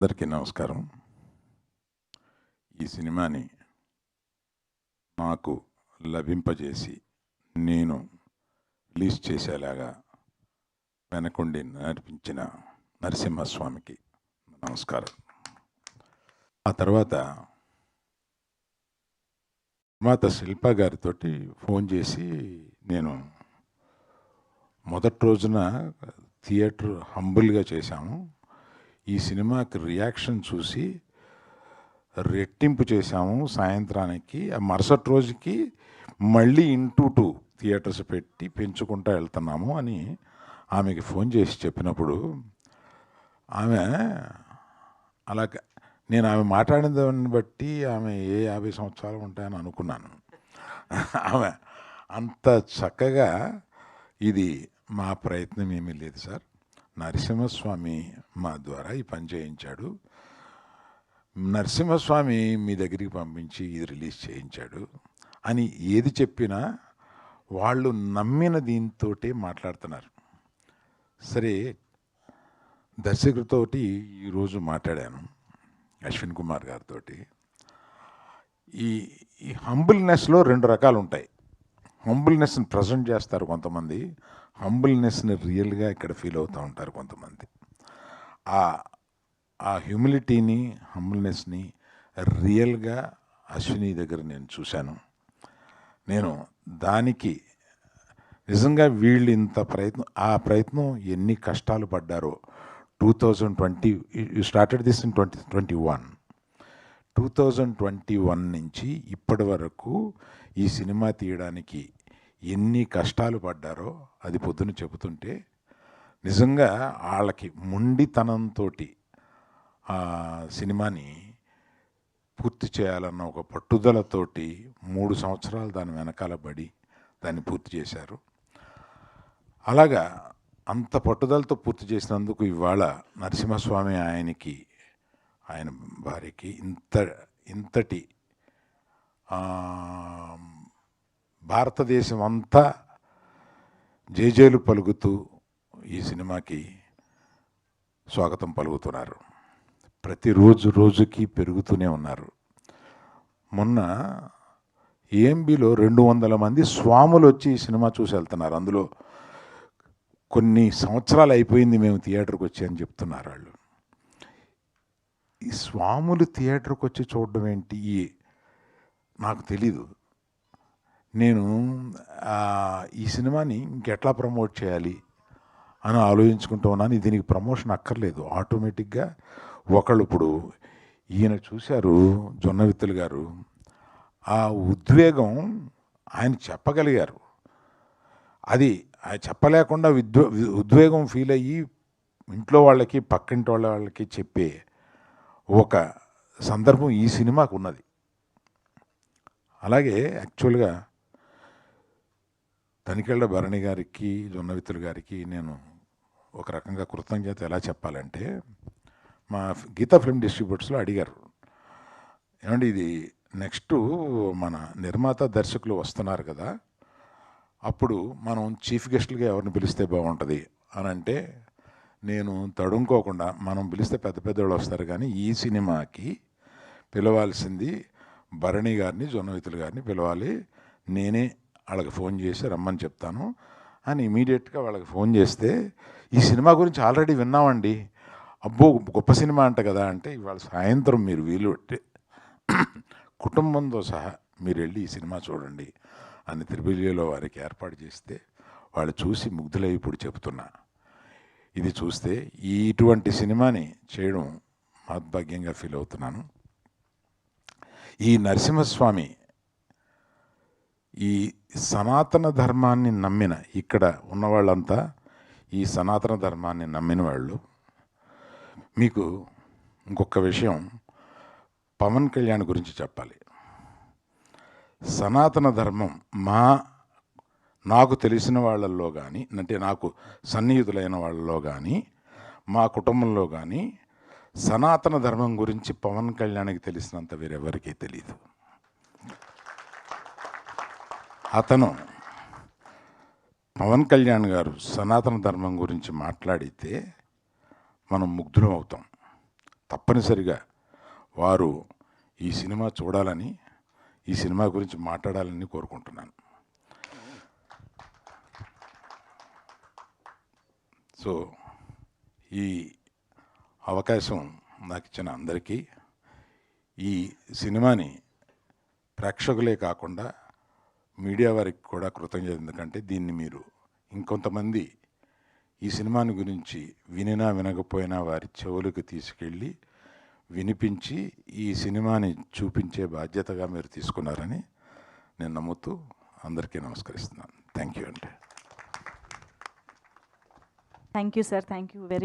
అందరికీ నమస్కారం. ఈ సినిమాని నాకు లభింపజేసి నేను రిలీజ్ చేసేలాగా వెనకుండి నడిపించిన నరసింహస్వామికి నమస్కారం. ఆ తర్వాత శిల్ప గారితో ఫోన్ చేసి నేను మొదటి రోజున థియేటర్ హంబుల్గా చేశాము. ఈ సినిమాకి రియాక్షన్ చూసి రెట్టింపు చేశాము. సాయంత్రానికి ఆ మరుసటి రోజుకి మళ్ళీ 2 థియేటర్స్ పెట్టి పెంచుకుంటూ వెళ్తున్నాము అని ఆమెకి ఫోన్ చేసి చెప్పినప్పుడు ఆమె అలాగ నేను ఆమె మాట్లాడిన దాన్ని బట్టి ఆమె 50 సంవత్సరాలు ఉంటాయని అనుకున్నాను. ఆమె అంత చక్కగా ఇది మా ప్రయత్నం ఏమీ లేదు సార్, నరసింహస్వామి మా ద్వారా ఈ పని చేయించాడు, నరసింహస్వామి మీ దగ్గరికి పంపించి ఇది రిలీజ్ చేయించాడు అని ఏది చెప్పినా వాళ్ళు నమ్మిన దీంతోటే మాట్లాడుతున్నారు. సరే, దర్శకుడితోటి ఈరోజు మాట్లాడాను, అశ్విన్ కుమార్ గారితో. ఈ హంబుల్నెస్లో 2 రకాలు ఉంటాయి. హంబుల్నెస్ని ప్రజెంట్ చేస్తారు కొంతమంది, హంబుల్నెస్ని రియల్గా ఇక్కడ ఫీల్ అవుతూ ఉంటారు కొంతమంది. ఆ హ్యూమిలిటీని, హంబుల్నెస్ని రియల్గా అశ్విని దగ్గర నేను చూశాను. నేను దానికి నిజంగా వీళ్ళు ఇంత ఆ ప్రయత్నం ఎన్ని కష్టాలు పడ్డారో. 2020 యూ స్టార్టెడ్ దిస్ ఇన్ 2021 నుంచి ఇప్పటి వరకు ఈ సినిమా తీయడానికి ఎన్ని కష్టాలు పడ్డారో అది పొద్దున చెబుతుంటే నిజంగా వాళ్ళకి మొండితనంతో ఆ సినిమాని పూర్తి చేయాలన్న ఒక పట్టుదలతోటి 3 సంవత్సరాలు దాని వెనకాల పడి దాన్ని పూర్తి చేశారు. అలాగా అంత పట్టుదలతో పూర్తి చేసినందుకు ఇవాళ నరసింహస్వామి ఆయన భార్యకి ఇంతటి భారతదేశం అంతా జేజేలు పలుకుతూ ఈ సినిమాకి స్వాగతం పలుకుతున్నారు. రోజుకి పెరుగుతూనే ఉన్నారు. మొన్న ఏఎంబిలో 200 మంది స్వాములు వచ్చి ఈ సినిమా చూసి వెళ్తున్నారు. అందులో కొన్ని సంవత్సరాలు అయిపోయింది మేము థియేటర్కి వచ్చి అని చెప్తున్నారు వాళ్ళు. ఈ స్వాములు థియేటర్కి వచ్చి చూడడం ఏంటి నాకు తెలీదు. నేను ఈ సినిమాని ఇంకెట్లా ప్రమోట్ చేయాలి అని ఆలోచించుకుంటూ ఉన్నాను. దీనికి ప్రమోషన్ అక్కర్లేదు, ఆటోమేటిక్గా ఒకళ్ళు ఇప్పుడు ఈయన చూశారు జొన్నవిత్తులు గారు, ఆ ఉద్వేగం ఆయన చెప్పగలిగారు. అది ఆయన చెప్పలేకుండా ఉద్వేగం ఫీల్ అయ్యి ఇంట్లో వాళ్ళకి పక్కింటి వాళ్ళకి చెప్పే ఒక సందర్భం ఈ సినిమాకు ఉన్నది. అలాగే యాక్చువల్గా తనికెళ్ళ భరణి గారికి, జొన్నవిత్తులు గారికి నేను ఒక రకంగా కృతజ్ఞత ఎలా చెప్పాలంటే, మా గీతా ఫిల్మ్ డిస్ట్రిబ్యూటర్స్లో అడిగారు, ఏమండి ఇది నెక్స్ట్ మన నిర్మాత దర్శకులు వస్తున్నారు కదా, అప్పుడు మనం చీఫ్ గెస్ట్లుగా ఎవరిని పిలిస్తే బాగుంటుంది అని అంటే, నేను తడుముకోకుండా మనం పిలిస్తే పెద్ద పెద్దవాళ్ళు వస్తారు కానీ ఈ సినిమాకి పిలవాల్సింది భరణి గారిని, జొన్నవిత్తులు గారిని పిలవాలి, నేనే వాళ్ళకి ఫోన్ చేసి రమ్మని చెప్తాను అని ఇమీడియట్గా వాళ్ళకి ఫోన్ చేస్తే, ఈ సినిమా గురించి ఆల్రెడీ విన్నామండి, అబ్బో గొప్ప సినిమా అంట కదా అంటే, ఇవాళ సాయంత్రం మీరు వీలు పెట్టి కుటుంబంతో సహా మీరు వెళ్ళి ఈ సినిమా చూడండి అని త్రిబులిలో వారికి ఏర్పాటు చేస్తే వాళ్ళు చూసి ముగ్ధులై ఇప్పుడు చెబుతున్నా, ఇది చూస్తే ఇటువంటి సినిమాని చేయడం మహద్భాగ్యంగా ఫీల్ అవుతున్నాను. ఈ నరసింహస్వామి ఈ సనాతన ధర్మాన్ని నమ్మిన, ఇక్కడ ఉన్నవాళ్ళంతా ఈ సనాతన ధర్మాన్ని నమ్మిన వాళ్ళు. మీకు ఇంకొక విషయం పవన్ కళ్యాణ్ గురించి చెప్పాలి. సనాతన ధర్మం నాకు తెలిసిన వాళ్ళల్లో కానీ, అంటే నాకు సన్నిహితులైన వాళ్ళలో కానీ, మా కుటుంబంలో కానీ సనాతన ధర్మం గురించి పవన్ కళ్యాణ్కి తెలిసినంత వేరెవరికీ తెలియదు. పవన్ కళ్యాణ్ గారు సనాతన ధర్మం గురించి మాట్లాడితే మనం ముగ్ధులం అవుతాం. తప్పనిసరిగా వారు ఈ సినిమా చూడాలని, ఈ సినిమా గురించి మాట్లాడాలని కోరుకుంటున్నాను. సో ఈ అవకాశం నాకు ఇచ్చిన అందరికీ, ఈ సినిమాని ప్రేక్షకులే కాకుండా మీడియా వారికి కూడా కృతజ్ఞత. ఎందుకంటే దీన్ని మీరు ఇంకొంతమంది ఈ సినిమాని గురించి వినినా వినకపోయినా వారి చెవులకు తీసుకెళ్ళి వినిపించి ఈ సినిమాని చూపించే బాధ్యతగా మీరు తీసుకున్నారని నేను నమ్ముతూ అందరికీ నమస్కరిస్తున్నాను. థ్యాంక్ యూ అండి. Thank you sir. Thank you very